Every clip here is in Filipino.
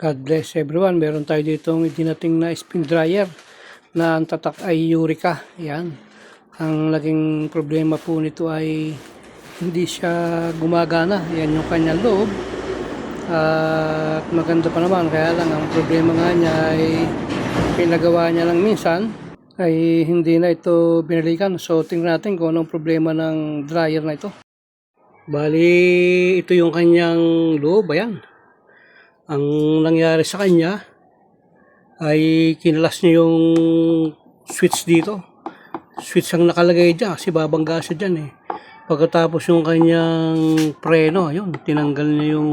God bless everyone. Meron tayo ditong idinating na spin dryer na ang tatak ay Eureka. Yan. Ang naging problema po nito ay hindi siya gumagana. Yan yung kanyang loob. At maganda pa naman. Kaya lang ang problema nga niya ay pinagawa niya lang minsan ay hindi na ito binalikan. So tingnan natin kung anong problema ng dryer na ito. Bali, ito yung kanyang loob. Ayan. Ang nangyari sa kanya ay kinalas niya yung switch dito. Switch ang nakalagay dyan kasi babangga siya dyan eh. Pagkatapos yung kanyang preno, ayun, tinanggal niya yung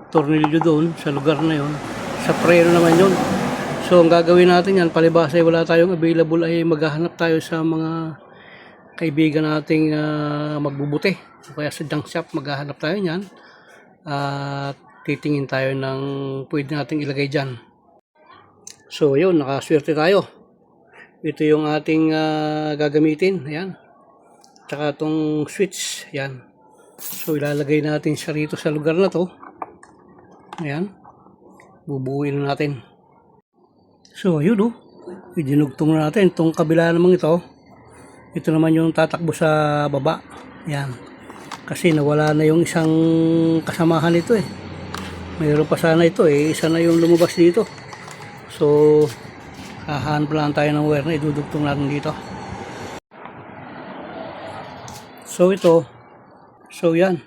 tornilyo doon sa lugar na yun. Sa preno naman yun. So ang gagawin natin yan, palibasa ay wala tayong available, ay maghahanap tayo sa mga kaibigan nating magbubuti. Kaya sa junk shop maghahanap tayo niyan. At titingin tayo ng pwede nating ilagay dyan. So yun, nakaswerte tayo. Ito yung ating gagamitin. Ayan. Tsaka itong switch. Ayan. So ilalagay natin siya rito sa lugar na to. Ayan. Bubuuin natin. So ayun o. Idinugtong na natin. Itong kabila namang ito. Ito naman yung tatakbo sa baba. Ayan. Kasi nawala na yung isang kasamahan nito eh. Mayroon pa sana ito eh. Isa na yung lumabas dito. So, hahanap lang tayo ng wire na idudugtong natin dito. So, ito. So, yan.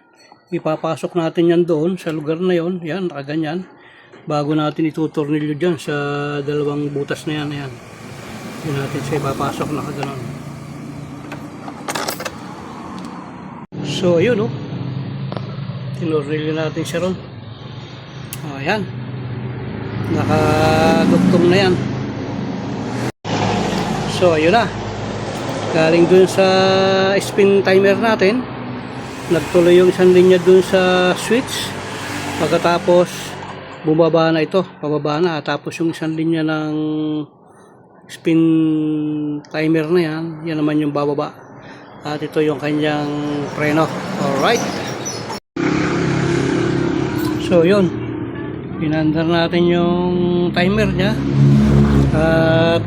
Ipapasok natin yan doon sa lugar na yon. Yan, nakaganyan. Bago natin itutornilyo dyan sa dalawang butas na yan. Yan. Yan natin siya ipapasok na kaganon. So, ayun oh. Tinornilyo natin siya ron. O, ayan. Nakadugtong na yan. So, ayun na. Galing dun sa spin timer natin. Nagtuloy yung isang linya dun sa switch. Pagkatapos, bumaba na ito. Pababa na. Tapos yung isang linya ng spin timer na yan. Yan naman yung bababa. At ito yung kanyang preno. Alright. So, yun. Pinandar natin yung timer niya at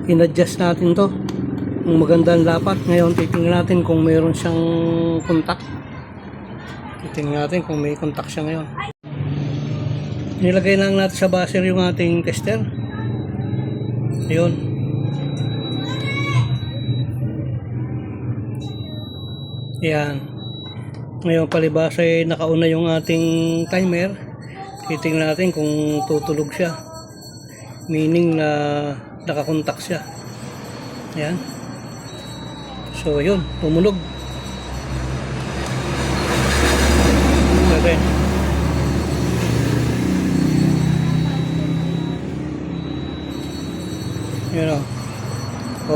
in-adjust natin to kung magandang lapat. Ngayon titingnan natin kung mayroon siyang contact. Titingnan natin kung may contact siya ngayon. Nilagay lang natin sa buzzer yung ating tester. Ayun. Yan. Ngayon palibasa ay nakauna yung ating timer. Titingnan natin kung tutulog siya. Meaning na nakakontak siya. Ayan. So, yun. Tumunog. Okay. Yun o.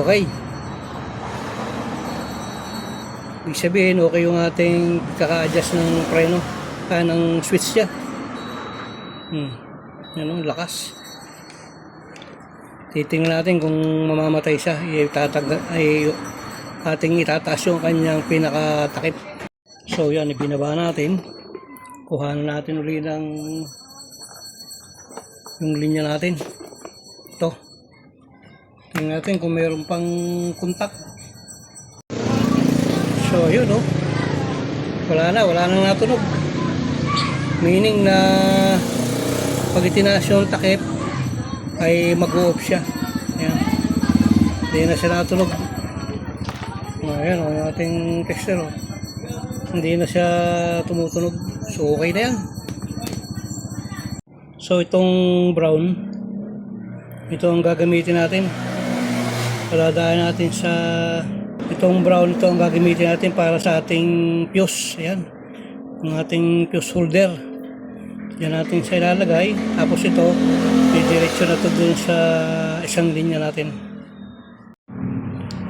Okay. Ibig sabihin, okay yung ating kaka-adjust ng preno. Ng switch niya. Yan o, lakas. Titingnan natin kung mamamatay siya. Ating itataas yung kanyang pinakatakip. So yan, ibinaba natin. Kuhanan natin ulit ng yung linya natin. Ito. Tingnan natin kung mayroon pang contact. So yun o. Wala nang natunog. Meaning na pag itinaas yung takip ay mag-o-off siya. Ayan. Hindi na siya natunog. Ayan o, yung ating tester o. Hindi na siya tumutunog. So okay na yan. So itong brown, ito ang gagamitin natin. Paladaan natin sa itong brown, ito ang gagamitin natin para sa ating fuse. Ayan. Ang ating fuse holder. Yan natin siya ilalagay. Tapos ito, didiretso na ito dun sa isang linya natin.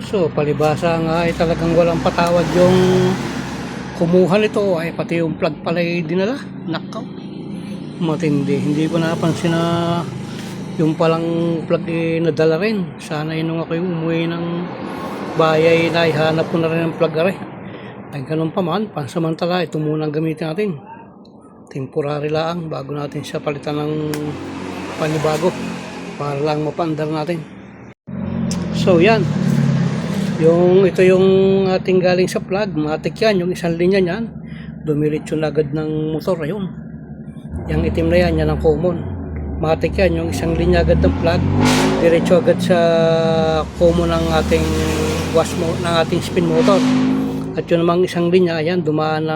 So, palibasa nga ay talagang walang patawad yung kumuha nito. Ay pati yung plug pala ay dinala. Nakaw. Matindi. Hindi ko napansin na yung palang plug ay nadala rin. Sana yun nung ako yung umuwi ng bayay na ihanap ko na rin ang plug ay ganun pa man. Pansamantala, ito muna ang gamitin natin. temporary lang bago natin siya palitan ng panibago para lang mapaandar natin. So yan, ito yung ating galing sa plug, matik yan, yung isang linya niyan dumiretso na agad ng motor. Ayun, yung itim na yan ang common, matik yan, yung isang linya agad ng plug diretso agad sa common ng ating ng ating spin motor. At yun namang isang linya, ayan, dumaan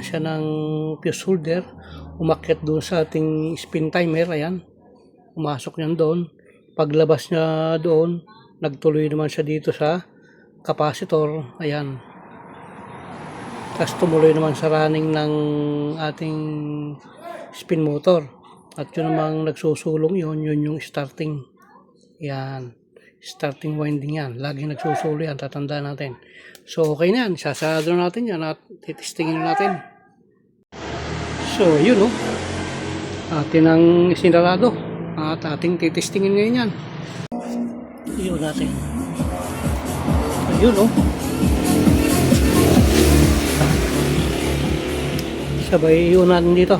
siya ng fuse holder, umakyat doon sa ating spin timer. Ayan, pumasok yan doon. Paglabas niya doon, nagtuloy naman siya dito sa capacitor. Ayan, tapos tumuloy naman sa running ng ating spin motor. At yun namang nagsusulong yun yung starting. Ayan, starting winding yan, laging nagsusulo yan, tatandaan natin. So okay na yan, sasarado natin yan at titistingin natin. So yun atin ang sinarado at ating titistingin ngayon yan. Yun natin. Ayun sabay yun natin dito.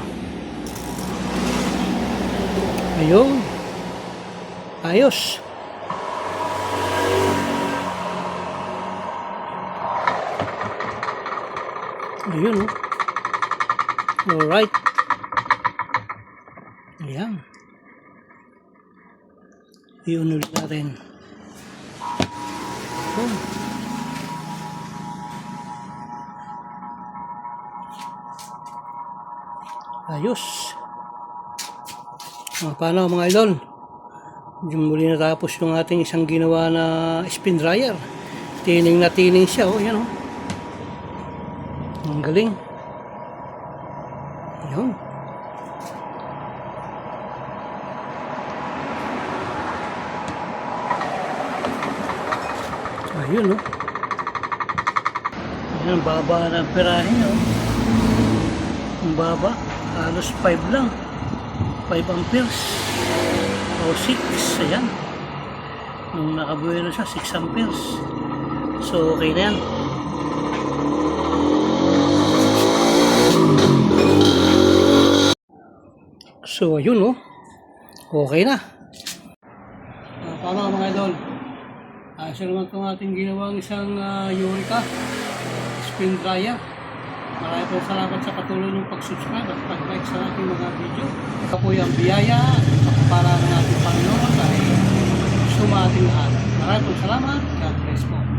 Ayun, ayos. Ayun alright. Ayan, yun ulit natin. Ayos. Paano mga idol? Muli natapos yung ating isang ginawa na spin dryer. Tining na tining siya. Yan ang galing. Ayun. Ayun Ayan, baba ng perahin ang baba, halos 5 lang, 5 amperes o 6. Ayan, nung nakabuelo siya 6 amperes. So okay na yan. So ayun okay na. Paano mga idol? Isa naman itong ating ginawang isang Eureka spin dryer. Maraming po salamat sa patuloy ng pag-subscribe at pag-like sa ating mga video. Ito po yung biyaya para ng ating Panginoon dahil sumating lahat. Maraming po salamat. God bless po.